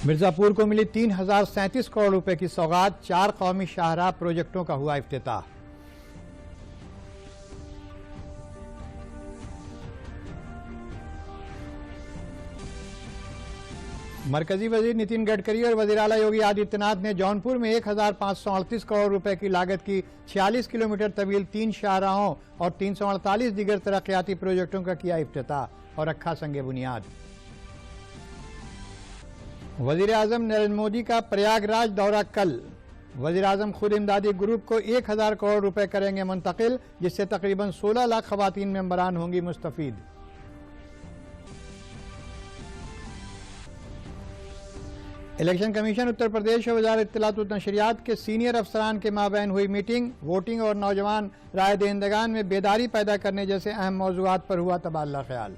मिर्जापुर को मिली 3037 करोड़ रुपए की सौगात, 4 कौमी शाहराह प्रोजेक्टों का हुआ इफ्तिताह। मरकजी वजीर नितिन गडकरी और वजीर आला योगी आदित्यनाथ ने जौनपुर में 1538 करोड़ रुपए की लागत की 46 किलोमीटर तवील 3 शाहराहों और 348 दीगर तरक्याती प्रोजेक्टों का किया इफ्तिताह और रखा संगे बुनियाद। वजीर आजम नरेंद्र मोदी का प्रयागराज दौरा कल। वजीर आजम खुद इमदादी ग्रुप को 1000 करोड़ रुपए करेंगे मुंतकिल, जिससे तकरीबन 16 लाख खवातीन मेंबरान होंगी मुस्तफीद। इलेक्शन कमीशन उत्तर प्रदेश और वजारत इत्तलात व नशरियात के सीनियर अफसरान के माबैन हुई मीटिंग। वोटिंग और नौजवान राय दहिंदगान में बेदारी पैदा करने जैसे अहम मौज़ूआत पर हुआ तबादला ख्याल।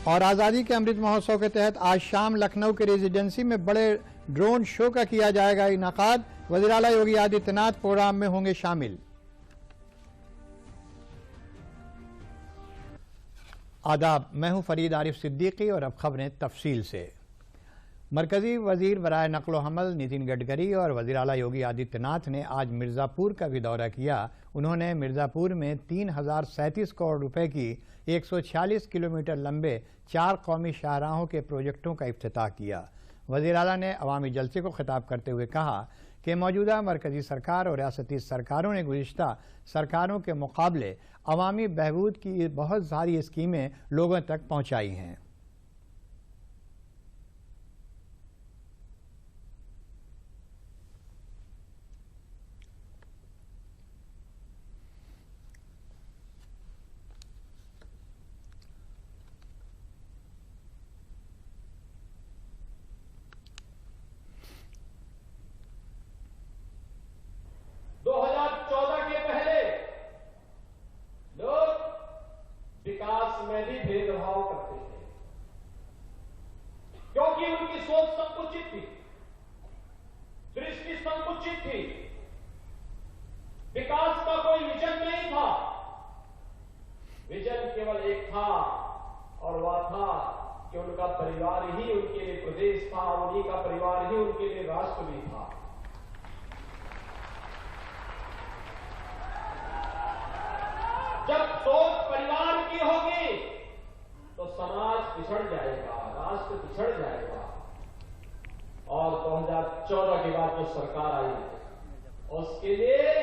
और आज़ादी के अमृत महोत्सव के तहत आज शाम लखनऊ के रेजिडेंसी में बड़े ड्रोन शो का किया जाएगा इनाकाद। वज़ीर आला योगी आदित्यनाथ प्रोग्राम में होंगे शामिल। आदाब, मैं हूं फरीद आरिफ सिद्दीकी और अब खबरें तफसील से। मरकजी वजीर बराए नकलो हमल नितिन गडकरी और वज़ीर आला योगी आदित्यनाथ ने आज मिर्ज़ापुर का भी दौरा किया। उन्होंने मिर्ज़ापुर में 3037 करोड़ रुपए की 146 किलोमीटर लंबे 4 कौमी शाहराहों के प्रोजेक्टों का इफ्तिताह किया। वज़ीर आला ने अवामी जलसे को खिताब करते हुए कहा कि मौजूदा मरकजी सरकार और रियासती सरकारों ने गुज़िश्ता सरकारों के मुकाबले अवामी बहबूद की बहुत सारी स्कीमें लोगों तक पहुँचाई हैं। विकास में भी भेदभाव करते थे, क्योंकि उनकी सोच संकुचित थी, दृष्टि संकुचित थी, विकास का कोई विजन नहीं था। विजन केवल एक था और वह था कि उनका परिवार ही उनके लिए प्रदेश था और उन्हीं का परिवार ही उनके लिए राष्ट्र भी था। जब सोच परिवार की होगी तो समाज पिछड़ जाएगा, राष्ट्र पिछड़ जाएगा। और 2014 के बाद जो सरकार आई उसके लिए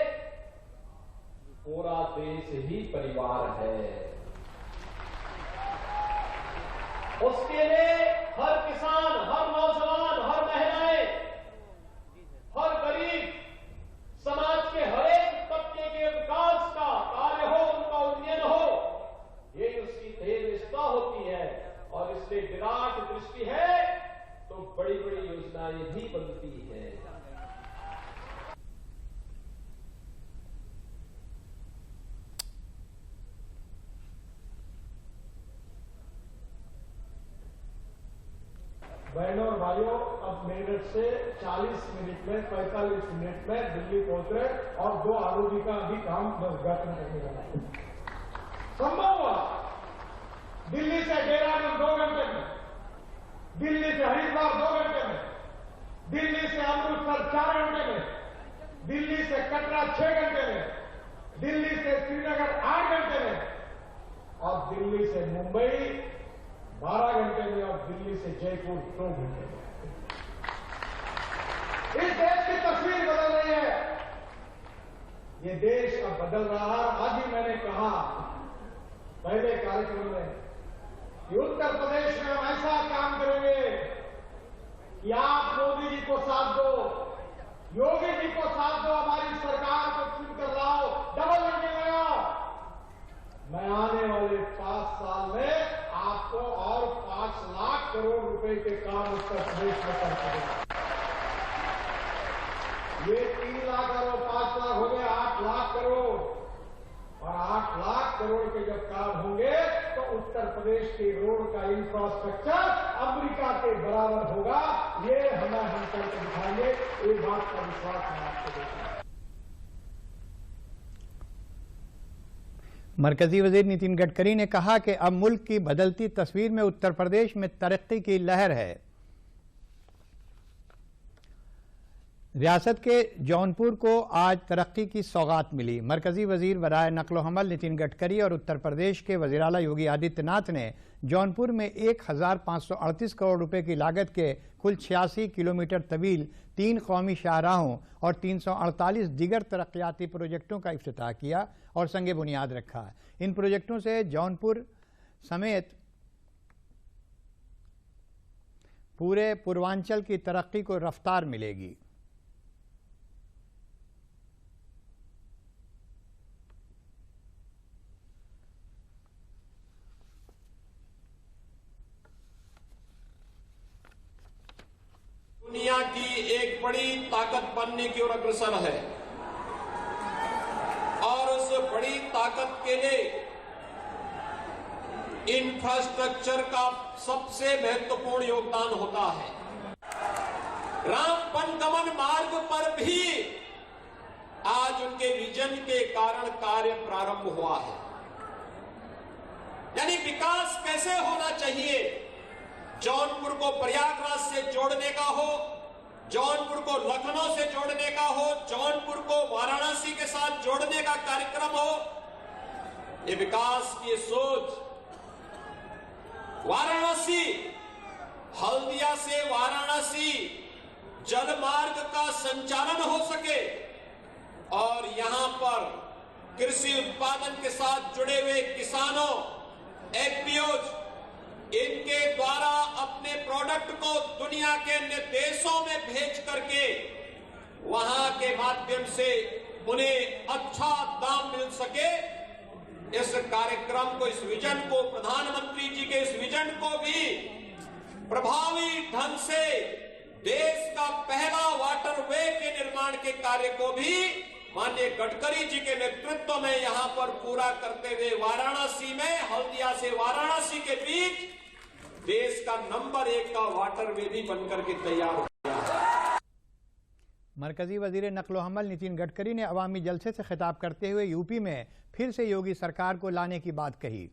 पूरा देश ही परिवार है। उसके लिए हर किसान, हर नौजवान, हर महिलाएं, हर गरीब, समाज के हर एक तबके के विकास का कार्य हो, उनका उन्नयन हो, यही उसकी ध्येय निष्ठा होती है। और इसमें विराट दृष्टि है तो बड़ी बड़ी योजनाएं भी बनती है। बहनों और भाइयों, अब मेरठ से 40 मिनट में 45 मिनट में दिल्ली पहुंच रहे और 2 आरोपी का भी काम उद्घाटन करने वाला है। संभव हुआ दिल्ली से देहरादून 2 घंटे में, दिल्ली से हरिद्वार 2 घंटे में, दिल्ली से अमृतसर 4 घंटे में, दिल्ली से कटरा 6 घंटे में, दिल्ली से श्रीनगर 8 घंटे में और दिल्ली से मुंबई 12 घंटे में और दिल्ली से जयपुर 2 घंटे में। इस देश की तस्वीर बदल रही है। ये देश अब बदल रहा है। आज ही मैंने कहा पहले कार्यक्रम में कि उत्तर प्रदेश में हम ऐसा काम करेंगे कि आप मोदी जी को साथ दो, योगी जी को साथ दो, हमारी सरकार को चुनकर लाओ, डबल इंजन लगाओ। मैं आने वाले 5 साल में आपको और 5 लाख करोड़ रुपए के काम उत्तर प्रदेश में कर सकेंगे। ये 3 लाख और 5 लाख हो गए 8 लाख करोड़, और 8 लाख करोड़ के जब काम होंगे तो उत्तर प्रदेश के रोड का इंफ्रास्ट्रक्चर अमेरिका के बराबर होगा। ये हम करके दिखाएंगे। एक बात का विश्वास मैं आपको देता हूं। मरकजी वजीर नितिन गडकरी ने कहा कि अब मुल्क की बदलती तस्वीर में उत्तर प्रदेश में तरक्की की लहर है। रियासत के जौनपुर को आज तरक्की की सौगात मिली। मरकजी वजीर बराए नकलो हमल नितिन गडकरी और उत्तर प्रदेश के वज़ीर आला योगी आदित्यनाथ ने जौनपुर में 1538 करोड़ रुपए की लागत के कुल 86 किलोमीटर तवील 3 कौमी शाहराहों और 348 दीगर तरक्याती प्रोजेक्टों का इफ्तिताह किया और संगे बुनियाद रखा। इन प्रोजेक्टों से जौनपुर समेत पूरे पूर्वांचल की तरक्की को रफ्तार मिलेगी। दुनिया की एक बड़ी ताकत बनने की ओर अग्रसर है और उस बड़ी ताकत के लिए इंफ्रास्ट्रक्चर का सबसे महत्वपूर्ण योगदान होता है। राम वनगमन मार्ग पर भी आज उनके विजन के कारण कार्य प्रारंभ हुआ है। यानी विकास कैसे होना चाहिए, जौनपुर को प्रयागराज से जोड़ने का हो, जौनपुर को लखनऊ से जोड़ने का हो, जौनपुर को वाराणसी के साथ जोड़ने का कार्यक्रम हो, ये विकास की सोच वाराणसी, हल्दिया से वाराणसी जलमार्ग का संचालन हो सके और यहां पर कृषि उत्पादन के साथ जुड़े हुए किसानों, एफपीओज, इनके द्वारा अपने प्रोडक्ट को दुनिया के अन्य देशों में भेज करके वहां के माध्यम से उन्हें अच्छा दाम मिल सके। इस कार्यक्रम को, इस विजन को, प्रधानमंत्री जी के इस विजन को भी प्रभावी ढंग से देश का पहला वाटरवे के निर्माण के कार्य को भी माननीय गडकरी जी के नेतृत्व में यहां पर पूरा करते हुए वाराणसी में, हल्दिया से वाराणसी के बीच देश का नंबर 1 का वाटरवे भी बनकर के तैयार हो गया है। मरकजी वजीर नकलो हमल नितिन गडकरी ने अवामी जलसे से खिताब करते हुए यूपी में फिर से योगी सरकार को लाने की बात कही।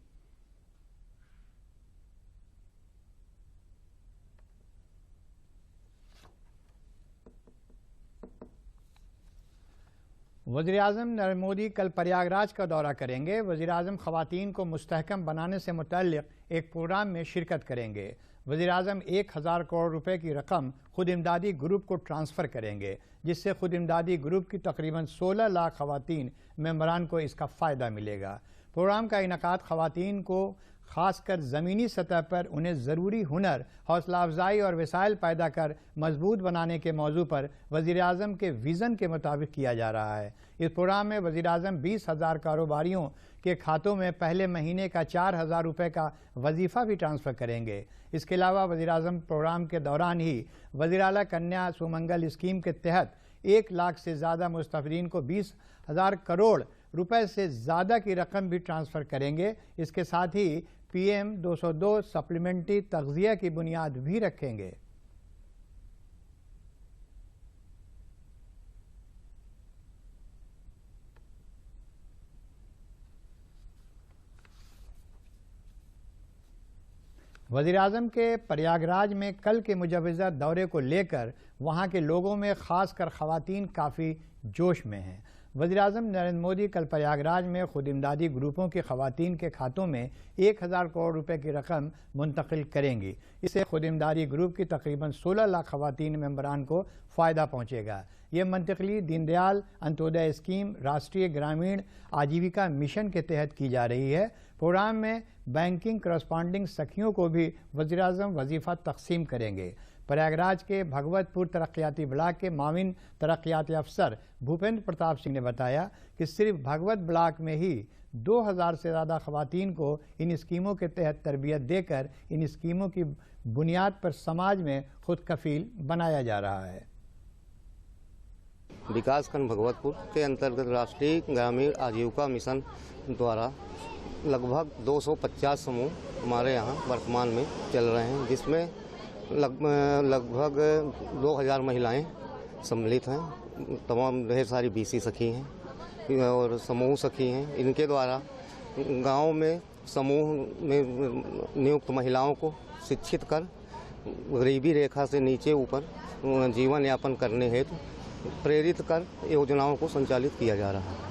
वज़ीर-ए-आज़म नरेंद्र मोदी कल प्रयागराज का दौरा करेंगे। वज़ीर-ए-आज़म ख़वातीन को मुस्तहकम बनाने से मुतल्लिक़ एक प्रोग्राम में शिरकत करेंगे। वज़ीर-ए-आज़म 1000 करोड़ रुपए की रकम खुद इमदादी ग्रुप को ट्रांसफ़र करेंगे, जिससे खुद इमदादी ग्रुप की तकरीबन 16 लाख ख़वातीन मेंबरान को इसका फ़ायदा मिलेगा। प्रोग्राम का इनकाद ख़वातीन को ख़ासकर ज़मीनी सतह पर उन्हें ज़रूरी हुनर, हौसला अफजाई और वसाइल पैदा कर मजबूत बनाने के मौजू पर वज़ीर-ए-आज़म के विज़न के मुताबिक किया जा रहा है। इस प्रोग्राम में वज़ीर-ए-आज़म 20,000 कारोबारियों के खातों में पहले महीने का 4,000 रुपये का वजीफ़ा भी ट्रांसफ़र करेंगे। इसके अलावा वज़ीर-ए-आज़म प्रोग्राम के दौरान ही वज़ीर आला कन्या सुमंगल स्कीम के तहत 1 लाख से ज़्यादा मुस्तफ़ीदीन को 20,000 करोड़ रुपए से ज़्यादा की रकम भी ट्रांसफ़र करेंगे। इसके साथ ही PM 202 सप्लीमेंट्री तग़ज़िया की बुनियाद भी रखेंगे। वज़ीर-ए-आज़म के प्रयागराज में कल के मुजव्वज़ा दौरे को लेकर वहाँ के लोगों में ख़ासकर ख़वातीन काफ़ी जोश में हैं। वज़ीर-ए-आज़म नरेंद्र मोदी कल प्रयागराज में खुद इमदादी ग्रुपों की ख़वातीन के खातों में 1000 करोड़ रुपए की रकम मुंतकिल करेंगी। इससे खुद इमदादी ग्रुप की तकरीबन 16 लाख ख़वातीन मेंबरान को फ़ायदा पहुँचेगा। ये मुंतकिली दीनदयाल अंत्योदय स्कीम राष्ट्रीय ग्रामीण आजीविका मिशन के तहत की जा रही है। प्रोग्राम में बैंकिंग करस्पॉन्डिंग सखियों को भी वज़ीर-ए-आज़म वजीफ़ा तकसीम करेंगे। प्रयागराज के भगवतपुर तरक्याती ब्लॉक के माविन तरक्याती अफसर भूपेंद्र प्रताप सिंह ने बताया कि सिर्फ भगवत ब्लॉक में ही 2000 से ज़्यादा ख़वातीन को इन स्कीमों के तहत तरबियत देकर इन स्कीमों की बुनियाद पर समाज में खुद कफील बनाया जा रहा है। विकासखंड भगवतपुर के अंतर्गत राष्ट्रीय ग्रामीण आजीविका मिशन द्वारा लगभग 250 समूह हमारे यहाँ वर्तमान में चल रहे हैं, जिसमें लगभग 2000 महिलाएं सम्मिलित हैं। तमाम ढेर सारी BC सखी हैं और समूह सखी हैं। इनके द्वारा गांव में समूह में नियुक्त महिलाओं को शिक्षित कर गरीबी रेखा से नीचे ऊपर जीवन यापन करने हेतु प्रेरित कर योजनाओं को संचालित किया जा रहा है।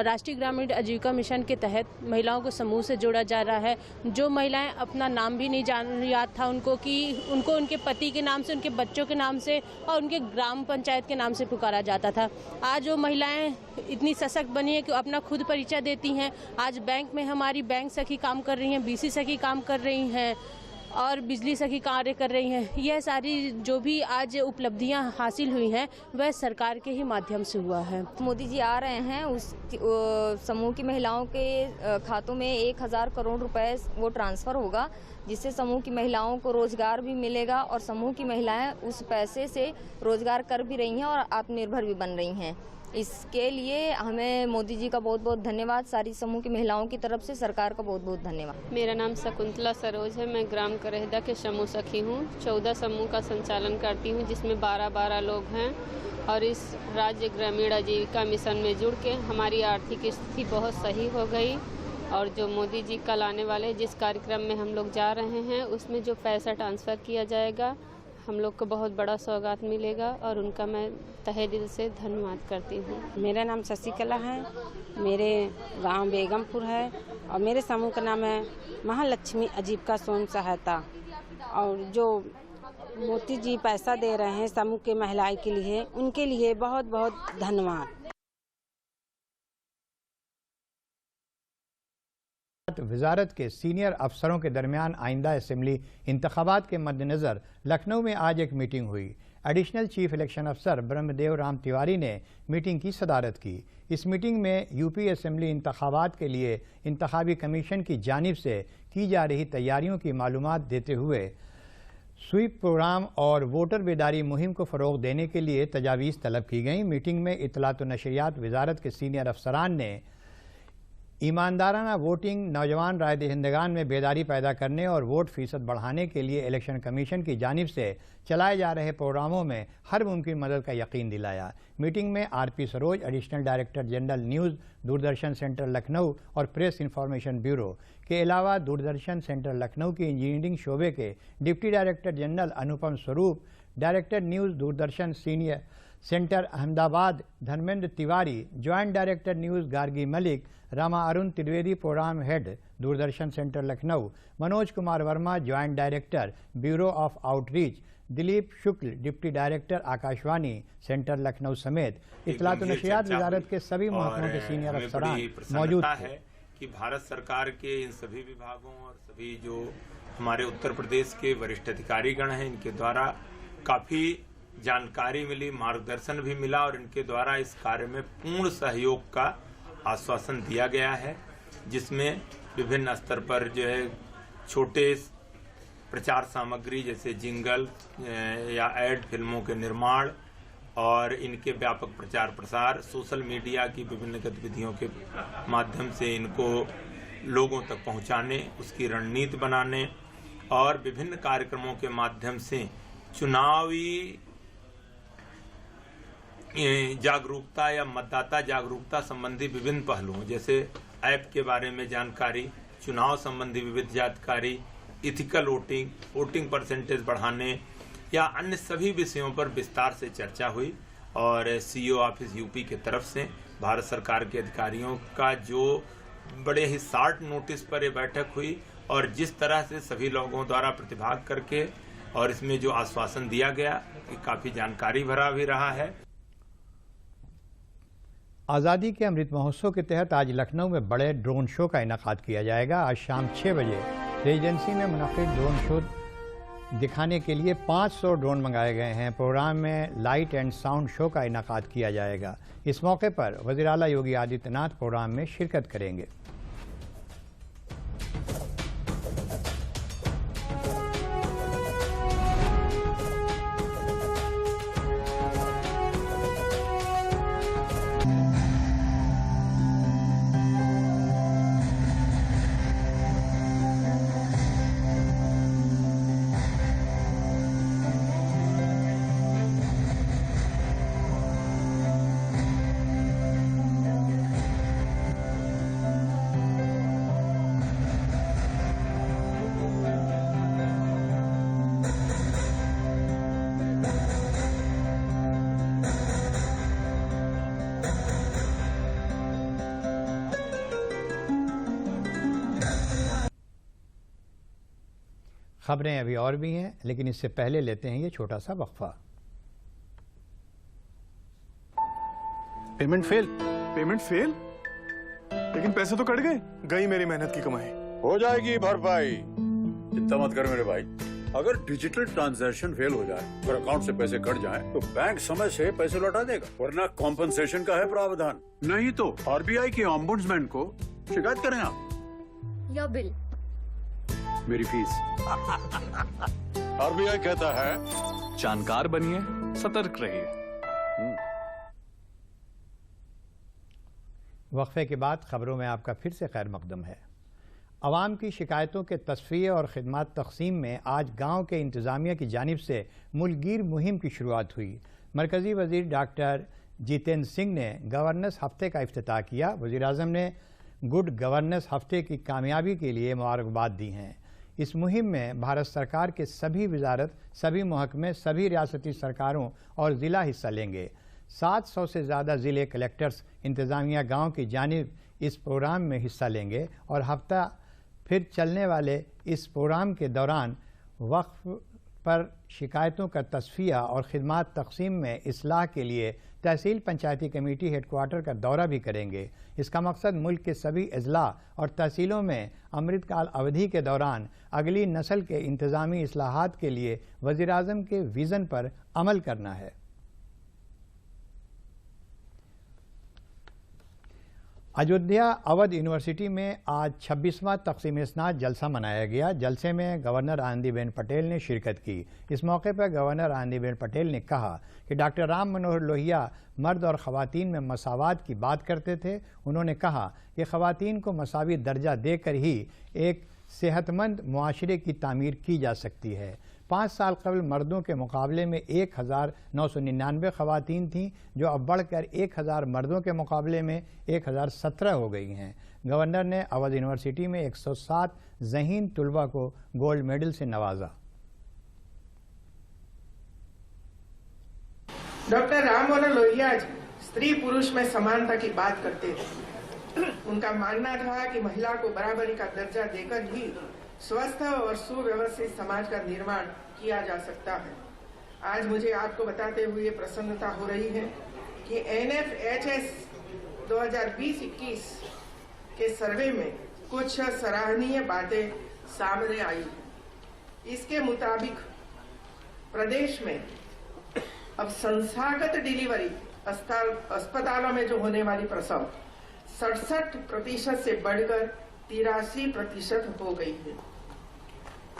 राष्ट्रीय ग्रामीण आजीविका मिशन के तहत महिलाओं को समूह से जोड़ा जा रहा है। जो महिलाएं अपना नाम भी नहीं याद था उनको कि उनको उनके पति के नाम से, उनके बच्चों के नाम से और उनके ग्राम पंचायत के नाम से पुकारा जाता था, आज वो महिलाएं इतनी सशक्त बनी है कि अपना खुद परिचय देती हैं। आज बैंक में हमारी बैंक सखी काम कर रही हैं, बीसी सखी काम कर रही हैं और बिजली सखी कार्य कर रही हैं। यह सारी जो भी आज उपलब्धियां हासिल हुई हैं वह सरकार के ही माध्यम से हुआ है। मोदी जी आ रहे हैं, उस समूह की महिलाओं के खातों में 1000 करोड़ रुपए वो ट्रांसफर होगा, जिससे समूह की महिलाओं को रोजगार भी मिलेगा और समूह की महिलाएं उस पैसे से रोजगार कर भी रही हैं और आत्मनिर्भर भी बन रही हैं। इसके लिए हमें मोदी जी का बहुत बहुत धन्यवाद। सारी समूह की महिलाओं की तरफ से सरकार का बहुत बहुत धन्यवाद। मेरा नाम शकुंतला सरोज है। मैं ग्राम करेहदा के समूह सखी हूँ। 14 समूह का संचालन करती हूँ, जिसमें 12 लोग हैं और इस राज्य ग्रामीण आजीविका मिशन में जुड़ के हमारी आर्थिक स्थिति बहुत सही हो गई। और जो मोदी जी कल आने वाले जिस कार्यक्रम में हम लोग जा रहे हैं उसमें जो पैसा ट्रांसफ़र किया जाएगा हम लोग को बहुत बड़ा सौगात मिलेगा और उनका मैं तहे दिल से धन्यवाद करती हूँ। मेरा नाम शशिकला है, मेरे गांव बेगमपुर है और मेरे समूह का नाम है महालक्ष्मी आजीविका स्वयं सहायता। और जो मोदी जी पैसा दे रहे हैं समूह के महिलाएं के लिए, उनके लिए बहुत बहुत धन्यवाद। वजारत के सीनियर अफसरों के दरमियान आइंदा असेंबली इंतखाबात के मद्देनज़र लखनऊ में आज एक मीटिंग हुई। एडिशनल चीफ इलेक्शन अफसर ब्रह्मदेव राम तिवारी ने मीटिंग की सदारत की। इस मीटिंग में यूपी असेंबली इंतखाबात के लिए इंतखाबी कमीशन की जानिब से की जा रही तैयारियों की मालूमात देते हुए स्वीप प्रोग्राम और वोटर बेदारी मुहिम को फ़रोग़ देने के लिए तजावीज़ तलब की गई। मीटिंग में इत्तलात व नशरियात वजारत के सीनियर अफसरान ने ईमानदाराना वोटिंग, नौजवान राय दहिंदगान में बेदारी पैदा करने और वोट फ़ीसद बढ़ाने के लिए इलेक्शन कमीशन की जानिब से चलाए जा रहे प्रोग्रामों में हर मुमकिन मदद का यकीन दिलाया। मीटिंग में RP Saroj, additional director general news, Doordarshan centre Lucknow और प्रेस इंफॉर्मेशन ब्यूरो के अलावा दूरदर्शन सेंटर लखनऊ के इंजीनियरिंग शोबे के deputy director general Anupam Swarup, director news Doordarshan senior centre Ahmedabad Dharmendra Tiwari, joint director news Gargi Malik, Rama Arun Trivedi programme head Doordarshan centre Lucknow, Manoj Kumar Verma joint director bureau of outreach, Dilip Shukla deputy director Akashvani centre Lucknow समेत इत्तलात व नशरियात वजारत के सभी महकमों के सीनियर अफसरान मौजूद थे। कि भारत सरकार के इन सभी विभागों और सभी जो हमारे उत्तर प्रदेश के वरिष्ठ अधिकारीगण हैं, इनके द्वारा काफी जानकारी मिली, मार्गदर्शन भी मिला और इनके द्वारा इस कार्य में पूर्ण सहयोग का आश्वासन दिया गया है, जिसमें विभिन्न स्तर पर जो है छोटे प्रचार सामग्री जैसे जिंगल या एड फिल्मों के निर्माण और इनके व्यापक प्रचार प्रसार, सोशल मीडिया की विभिन्न गतिविधियों के माध्यम से इनको लोगों तक पहुंचाने, उसकी रणनीति बनाने और विभिन्न कार्यक्रमों के माध्यम से चुनावी जागरूकता या मतदाता जागरूकता संबंधी विभिन्न पहलुओं जैसे ऐप के बारे में जानकारी, चुनाव संबंधी विविध जानकारी, इथिकल वोटिंग, वोटिंग परसेंटेज बढ़ाने या अन्य सभी विषयों पर विस्तार से चर्चा हुई। और सीईओ ऑफिस यूपी के तरफ से भारत सरकार के अधिकारियों का जो बड़े ही शॉर्ट नोटिस पर यह बैठक हुई और जिस तरह से सभी लोगों द्वारा प्रतिभाग करके और इसमें जो आश्वासन दिया गया ये काफी जानकारी भरा भी रहा है। आज़ादी के अमृत महोत्सव के तहत आज लखनऊ में बड़े ड्रोन शो का इनेकाद किया जाएगा। आज शाम 6 बजे रेजेंसी में मुनक़िद ड्रोन शो दिखाने के लिए 500 ड्रोन मंगाए गए हैं। प्रोग्राम में लाइट एंड साउंड शो का इनेकाद किया जाएगा। इस मौके पर वज़ीर आला योगी आदित्यनाथ प्रोग्राम में शिरकत करेंगे। खबरें अभी और भी हैं, लेकिन इससे पहले लेते हैं ये छोटा सा वक्फा। Payment fail. लेकिन पैसे तो कट गए, गई मेरी मेहनत की कमाई। हो जाएगी भरपाई, चिंता मत कर मेरे भाई। अगर डिजिटल ट्रांजैक्शन फेल हो जाए और अकाउंट से पैसे कट जाएं, तो बैंक समय से पैसे लौटा देगा, वरना कॉम्पनसेशन का है प्रावधान। नहीं तो आरबीआई के ऑम्बुड्समैन को शिकायत करें आप। या बिल मेरी फीस। आरबीआई कहता है जानकार बनिए, सतर्क रहिए। वक्फे के बाद खबरों में आपका फिर से खैर मकदम है। अवाम की शिकायतों के तस्फिये और खिदमात तकसीम में आज गांव के इंतज़ामिया की जानिब से मुल्कगीर मुहिम की शुरुआत हुई। मरकज़ी वज़ीर डॉक्टर जितेंद्र सिंह ने गवर्नेंस हफ्ते का इफ्तिताह किया। वज़ीर आज़म ने गुड गवर्नेंस हफ्ते की कामयाबी के लिए मुबारकबाद दी हैं। इस मुहिम में भारत सरकार के सभी वजारत, सभी महकमे, सभी रियासती सरकारों और ज़िला हिस्सा लेंगे। 700 से ज़्यादा ज़िले कलेक्टर्स इंतज़ामिया गाँव की जानिब इस प्रोग्राम में हिस्सा लेंगे और हफ्ता फिर चलने वाले इस प्रोग्राम के दौरान वक्फ पर शिकायतों का तस्फिया और खिदमात तकसीम में इस्लाह के लिए तहसील पंचायती कमेटी हेडक्वार्टर का दौरा भी करेंगे। इसका मकसद मुल्क के सभी अजला और तहसीलों में अमृतकाल अवधि के दौरान अगली नस्ल के इंतज़ामी इस्लाहात के लिए वज़ीर आज़म के विज़न पर अमल करना है। अयोध्या अवध यूनिवर्सिटी में आज 26वां तक़सीम-ए-इस्नात जलसा मनाया गया। जलसे में गवर्नर आनंदीबेन पटेल ने शिरकत की। इस मौके पर गवर्नर आनंदीबेन पटेल ने कहा कि डॉक्टर राम मनोहर लोहिया मर्द और ख़वातीन में मसावात की बात करते थे। उन्होंने कहा कि ख़वातीन को मसावी दर्जा देकर ही एक सेहतमंद मुआशरे की तामीर की जा सकती है। 5 साल कबल मर्दों के मुकाबले में 1999 ख़वातीन थीं, जो अब बढ़कर 1000 मर्दों के मुकाबले में 1017 हो गई हैं। गवर्नर ने अवध यूनिवर्सिटी में 107 ज़हीन तुलबा को गोल्ड मेडल से नवाजा। डॉक्टर राम मनोहर लोहिया जी स्त्री पुरुष में समानता की बात करते थे। उनका मानना था कि महिला को बराबरी का दर्जा देकर ही स्वस्थ और सुव्यवस्थित समाज का निर्माण किया जा सकता है। आज मुझे आपको बताते हुए प्रसन्नता हो रही है कि NFHS 2020-21 के सर्वे में कुछ सराहनीय बातें सामने आई हैं। इसके मुताबिक प्रदेश में अब संस्थागत डिलीवरी अस्पतालों में जो होने वाली प्रसव 67% से बढ़कर 83% हो गई है।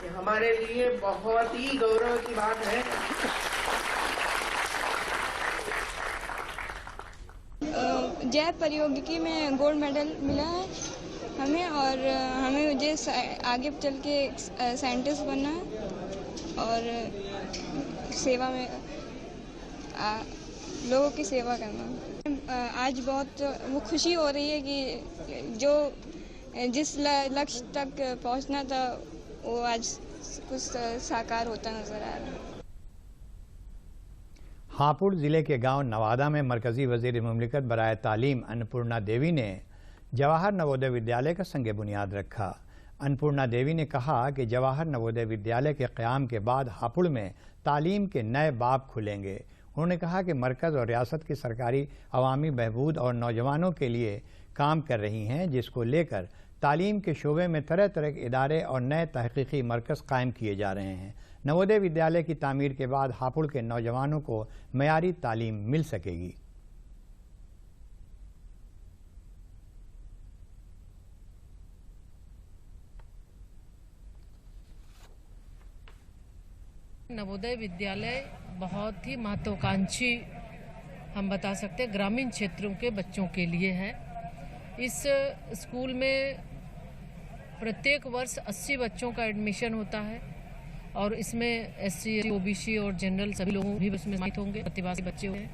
ये हमारे लिए बहुत ही गौरव की बात है। जैव प्रौद्योगिकी में गोल्ड मेडल मिला है हमें, और हमें मुझे आगे चल के साइंटिस्ट बनना है और सेवा में लोगों की सेवा करना। आज बहुत वो खुशी हो रही है कि जो जिस लक्ष्य तक पहुंचना था वो आज कुछ साकार होता नजर आ रहा है। हापुड़ ज़िले के गांव नवादा में मरकज़ी वज़ीर मुमलिकत बराए तालीम अन्नपूर्णा देवी ने जवाहर नवोदय विद्यालय का संग बुनियाद रखा। अन्नपूर्णा देवी ने कहा कि जवाहर नवोदय विद्यालय के क़याम के बाद हापुड़ में तालीम के नए बाब खुलेंगे। उन्होंने कहा कि मरकज़ और रियासत की सरकारी अवामी बहबूद और नौजवानों के लिए काम कर रही हैं, जिसको लेकर तालीम के शोबे में तरह तरह के इदारे और नए तहक़ीक़ी मरकज़ कायम किए जा रहे हैं। नवोदय विद्यालय की तामीर के बाद हापुड़ के नौजवानों को मयारी तालीम मिल सकेगी। नवोदय विद्यालय बहुत ही महत्वाकांक्षी हम बता सकते हैं ग्रामीण क्षेत्रों के बच्चों के लिए है। इस स्कूल में प्रत्येक वर्ष 80 बच्चों का एडमिशन होता है और इसमें SC, OBC और जनरल सभी लोगों भी इसमें शामिल होंगे, प्रतिभागी बच्चे होंगे।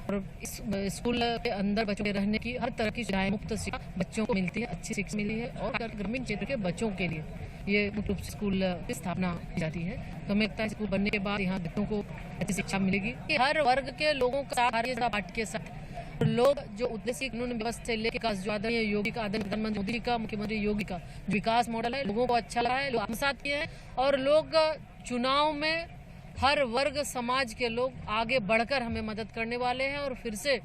और इस स्कूल के अंदर बच्चों के रहने की हर तरह की सुविधाएं मुफ्त शिक्षा बच्चों को मिलती है, अच्छी शिक्षा मिली है और ग्रामीण क्षेत्र के बच्चों के लिए ये मुख्य रूप से स्कूल की स्थापना की जाती है। तो हमें लगता है स्कूल बनने के बाद यहाँ बच्चों को अच्छी शिक्षा मिलेगी। हर वर्ग के लोगों का साथ के साथ लोग जो उद्देश्य कानून व्यवस्था से लेकर विकास जो आदरणीय योगी का प्रधानमंत्री मोदी का मुख्यमंत्री योगी का विकास मॉडल है, लोगों को अच्छा लगा है, लोग आत्मसात किए हैं और लोग चुनाव में हर वर्ग समाज के लोग आगे बढ़कर हमें मदद करने वाले हैं और फिर से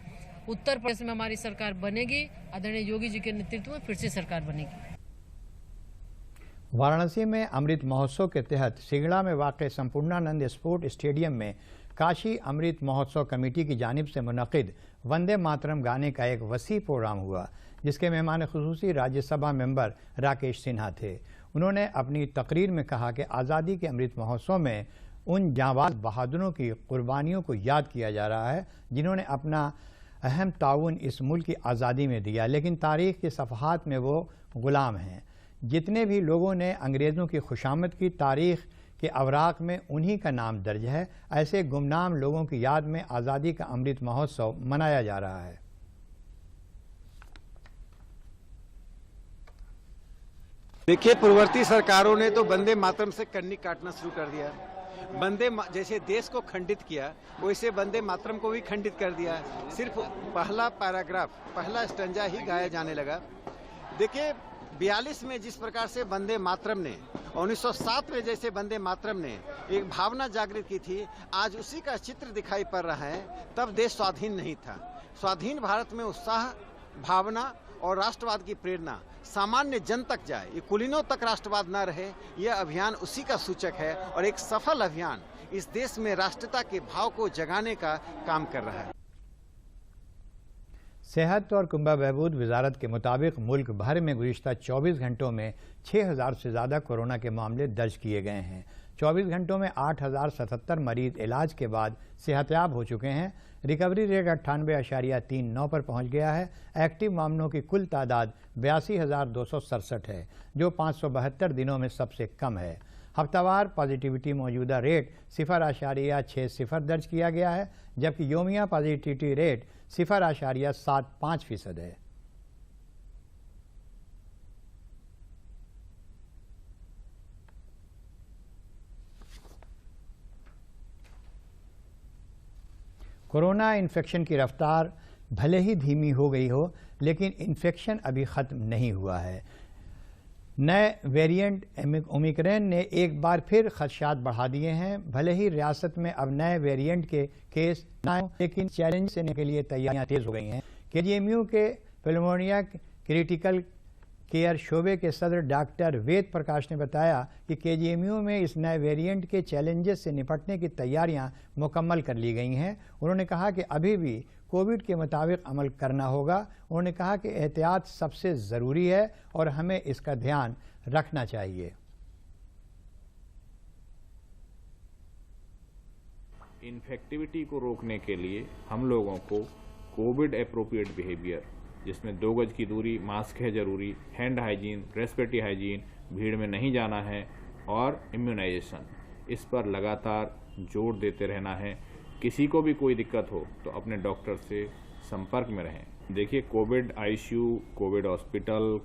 उत्तर प्रदेश में हमारी सरकार बनेगी। आदरणीय योगी जी के नेतृत्व में फिर से सरकार बनेगी। वाराणसी में अमृत महोत्सव के तहत सिगड़ा में वाक़ संपूर्णानंद स्पोर्ट स्टेडियम में काशी अमृत महोत्सव कमेटी की जानिब से मुनक़िद वंदे मातरम गाने का एक वसी प्रोग्राम हुआ, जिसके मेहमान खुसूसी राज्यसभा मेंबर राकेश सिन्हा थे। उन्होंने अपनी तकरीर में कहा कि आज़ादी के अमृत महोत्सव में उन जांबाज बहादुरों की कुर्बानियों को याद किया जा रहा है जिन्होंने अपना अहम ताउन इस मुल्क की आज़ादी में दिया, लेकिन तारीख़ के सफ़हात में वो ग़ुलाम हैं। जितने भी लोगों ने अंग्रेज़ों की खुशामद की, तारीख़ के अवराक में उन्हीं का नाम दर्ज है। ऐसे गुमनाम लोगों की याद में आज़ादी का अमृत महोत्सव मनाया जा रहा है। देखिए, पूर्ववर्ती सरकारों ने तो वंदे मातरम से कन्नी काटना शुरू कर दिया। जैसे देश को खंडित किया, वैसे वंदे मातरम को भी खंडित कर दिया। सिर्फ पहला पैराग्राफ, पहला स्टंजा ही गाया जाने लगा। देखिए, 42 में जिस प्रकार से वंदे मातरम ने, 1907 में जैसे वंदे मातरम ने एक भावना जागृत की थी, आज उसी का चित्र दिखाई पड़ रहा है। तब देश स्वाधीन नहीं था। स्वाधीन भारत में उत्साह, भावना और राष्ट्रवाद की प्रेरणा सामान्य जन तक जाए, ये कुलीनों तक राष्ट्रवाद न रहे, यह अभियान उसी का सूचक है और एक सफल अभियान इस देश में राष्ट्रता के भाव को जगाने का काम कर रहा है। सेहत और कुंबा बहबूद वजारत के मुताबिक मुल्क भर में गुज़िश्ता 24 घंटों में 6000 से ज़्यादा कोरोना के मामले दर्ज किए गए हैं। 24 घंटों में 8077 मरीज इलाज के बाद सेहतयाब हो चुके हैं। रिकवरी रेट 98.39 पर पहुंच गया है। एक्टिव मामलों की कुल तादाद 82,267 है, जो 572 दिनों में सबसे कम है। हफ्तावार पॉजिटिविटी मौजूदा रेट 0.60 दर्ज किया गया है, जबकि योमिया पॉजिटिविटी रेट 0.75% है। कोरोना इन्फेक्शन की रफ्तार भले ही धीमी हो गई हो, लेकिन इन्फेक्शन अभी ख़त्म नहीं हुआ है। नए वेरिएंट ओमिक्रॉन ने एक बार फिर खदशात बढ़ा दिए हैं। भले ही रियासत में अब नए वेरिएंट के केस न आए, लेकिन चैलेंज से के लिए तैयारियां तेज हो गई हैं। केजीएमयू के प्लमोनिया क्रिटिकल केयर शोबे के सदर डॉक्टर वेद प्रकाश ने बताया कि केजीएमयू में इस नए वेरिएंट के चैलेंजेस से निपटने की तैयारियां मुकम्मल कर ली गई हैं। उन्होंने कहा कि अभी भी कोविड के मुताबिक अमल करना होगा। उन्होंने कहा कि एहतियात सबसे ज़रूरी है और हमें इसका ध्यान रखना चाहिए। इन्फेक्टिविटी को रोकने के लिए हम लोगों को कोविड एप्रोप्रिएट बिहेवियर, जिसमें 2 गज की दूरी, मास्क है जरूरी, हैंड हाइजीन, रेस्पिरेटरी हाइजीन, भीड़ में नहीं जाना है और इम्यूनाइजेशन, इस पर लगातार जोर देते रहना है। किसी को भी कोई दिक्कत हो तो अपने डॉक्टर से संपर्क में रहें। देखिए, Covid ICU, Covid hospital,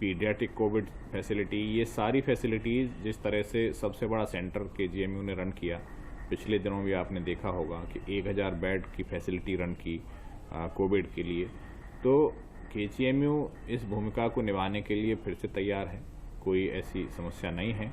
paediatric Covid facility, ये सारी फैसिलिटीज़ जिस तरह से सबसे बड़ा सेंटर केजीएमयू ने रन किया, पिछले दिनों भी आपने देखा होगा कि 1000 बेड की फैसिलिटी रन की कोविड के लिए। तो केजीएमयू इस भूमिका को निभाने के लिए फिर से तैयार है, कोई ऐसी समस्या नहीं है।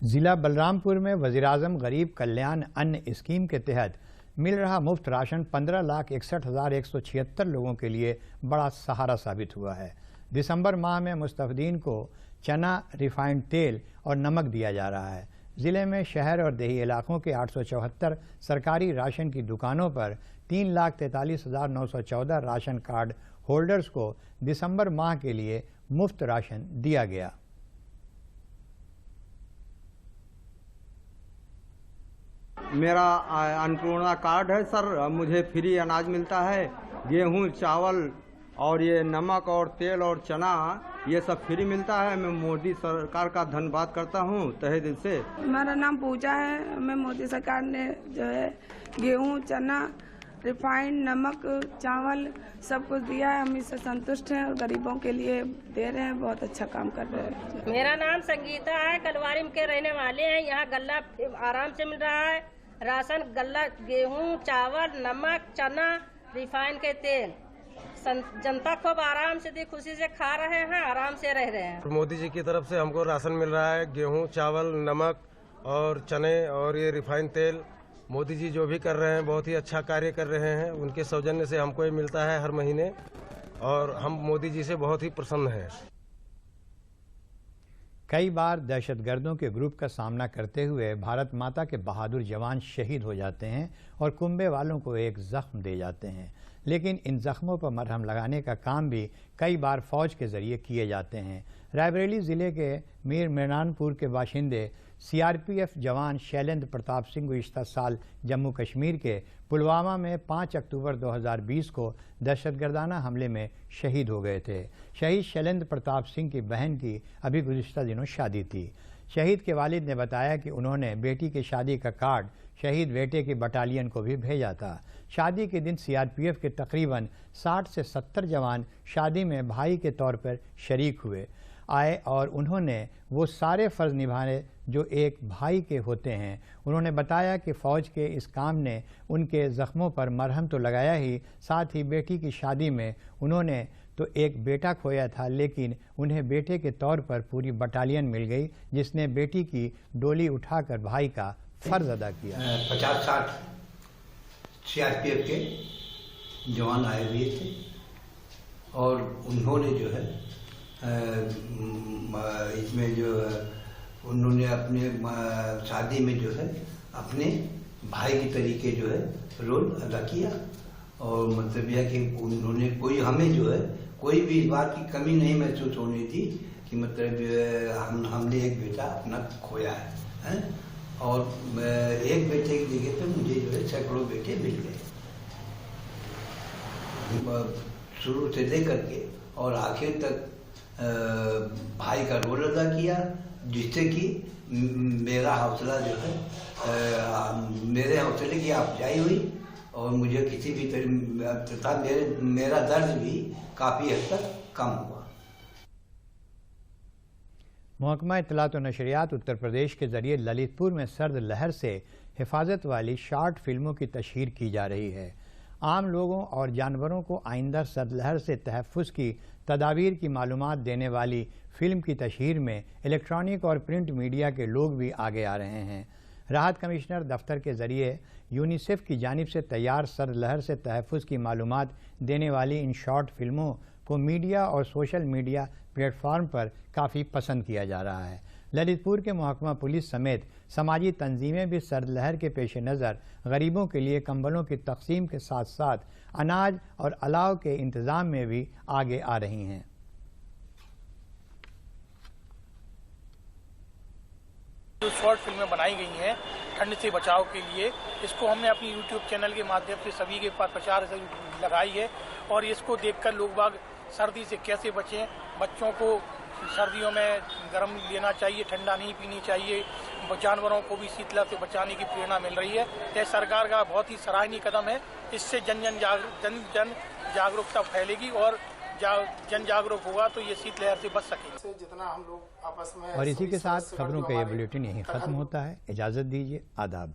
जिला बलरामपुर में वज़ीर-ए-आज़म गरीब कल्याण अन्न स्कीम के तहत मिल रहा मुफ्त राशन 15,61,176 लोगों के लिए बड़ा सहारा साबित हुआ है। दिसंबर माह में मुस्तफ़दीन को चना, रिफाइंड तेल और नमक दिया जा रहा है। ज़िले में शहर और देही इलाकों के 874 सरकारी राशन की दुकानों पर 3,43,914 राशन कार्ड होल्डर्स को दिसंबर माह के लिए मुफ्त राशन दिया गया। मेरा अन्नपूर्णा कार्ड है सर, मुझे फ्री अनाज मिलता है। गेहूं, चावल और ये नमक और तेल और चना, ये सब फ्री मिलता है। मैं मोदी सरकार का धन्यवाद करता हूं तहे दिल से। मेरा नाम पूजा है। हमें मोदी सरकार ने जो है गेहूं, चना, रिफाइंड, नमक, चावल सब कुछ दिया है। हम इससे संतुष्ट हैं और गरीबों के लिए दे रहे हैं। बहुत अच्छा काम कर रहे हैं। मेरा नाम संगीता है, कलवारी के रहने वाले हैं। यहाँ गल्ला आराम से मिल रहा है, राशन गल्ला, गेहूं, चावल, नमक, चना, रिफाइन के तेल। जनता खूब आराम से खुशी से खा रहे हैं, आराम से रह रहे हैं। मोदी जी की तरफ से हमको राशन मिल रहा है, गेहूं, चावल, नमक और चने और ये रिफाइन तेल। मोदी जी जो भी कर रहे हैं बहुत ही अच्छा कार्य कर रहे हैं। उनके सौजन्य से हमको ये मिलता है हर महीने और हम मोदी जी से बहुत ही प्रसन्न हैं। कई बार दहशतगर्दों के ग्रुप का सामना करते हुए भारत माता के बहादुर जवान शहीद हो जाते हैं और कुंभे वालों को एक जख्म दे जाते हैं, लेकिन इन जख्मों पर मरहम लगाने का काम भी कई बार फौज के जरिए किए जाते हैं। रायबरेली जिले के मीर मेनानपुर के बाशिंदे सीआरपीएफ जवान शैलेंद्र प्रताप सिंह गुज़िश्ता साल जम्मू कश्मीर के पुलवामा में 5 अक्टूबर 2020 को दहशतगर्दाना हमले में शहीद हो गए थे। शहीद शैलेंद्र प्रताप सिंह की बहन की अभी गुज़िश्ता दिनों शादी थी। शहीद के वालिद ने बताया कि उन्होंने बेटी की शादी का कार्ड शहीद बेटे की बटालियन को भी भेजा था। शादी के दिन सीआरपीएफ के तकरीबन 60 से 70 जवान शादी में भाई के तौर पर शरीक आए और उन्होंने वो सारे फ़र्ज़ निभाए जो एक भाई के होते हैं। उन्होंने बताया कि फ़ौज के इस काम ने उनके ज़ख्मों पर मरहम तो लगाया ही, साथ ही बेटी की शादी में उन्होंने तो एक बेटा खोया था, लेकिन उन्हें बेटे के तौर पर पूरी बटालियन मिल गई जिसने बेटी की डोली उठाकर भाई का फ़र्ज़ अदा किया। 50-60 सीआरपीएफ के जवान आए हुए थे और उन्होंने जो है इसमें जो उन्होंने अपने शादी में जो है अपने भाई की तरीके जो है रोल अदा किया और मतलब यह कि उन्होंने कोई हमें जो है कोई भी इस बात की कमी नहीं महसूस होनी थी कि मतलब हमने एक बेटा अपना खोया है और एक बेटे की जगह पे मुझे जो है सैकड़ों बेटे मिल गए शुरू से लेकर के और आखिर तक भाई का रोल अदा किया, जिससे कि मेरा हौसला जो है मेरे हौसले की अफजाई हुई और मुझे किसी भी तथा मेरा दर्द भी काफ़ी हद तक कम हुआ। महकमा इत्तलात व नशरियात उत्तर प्रदेश के जरिए ललितपुर में सर्द लहर से हिफाजत वाली शॉर्ट फिल्मों की तशहीर की जा रही है। आम लोगों और जानवरों को आइंदा सर्द लहर से तहफ़्फ़ुज़ की तदाबीर की मालूमात देने वाली फ़िल्म की तशहीर में इलेक्ट्रॉनिक और प्रिंट मीडिया के लोग भी आगे आ रहे हैं। राहत कमिश्नर दफ्तर के ज़रिए यूनिसेफ की जानिब से तैयार सर्द लहर से तहफ़्फ़ुज़ की मालूमात देने वाली इन शॉर्ट फिल्मों को मीडिया और सोशल मीडिया प्लेटफॉर्म पर काफ़ी पसंद किया जा रहा है। ललितपुर के महकमा पुलिस समेत समाजी तंजीमें भी सर्द लहर के पेश नज़र गरीबों के लिए कंबलों की तकसीम के साथ साथ अनाज और अलाव के इंतज़ाम में भी आगे आ रही हैं। जो शॉर्ट फिल्में बनाई गई हैं ठंड से बचाव के लिए, इसको हमने अपनी यूट्यूब चैनल के माध्यम से सभी के पास प्रचार लगाई है और इसको देखकर लोग बाग सर्दी से कैसे बचें, बच्चों को सर्दियों में गर्म लेना चाहिए, ठंडा नहीं पीनी चाहिए, जानवरों को भी शीतलहर से बचाने की प्रेरणा मिल रही है। यह सरकार का बहुत ही सराहनीय कदम है। इससे जन जागरूकता फैलेगी और जन जागरूक होगा तो ये शीतलहर से बच सकेंगे। जितना हम लोग आपस में और इसी के साथ खबरों का ये बुलेटिन यहीं ख़त्म होता है। इजाज़त दीजिए, आदाब।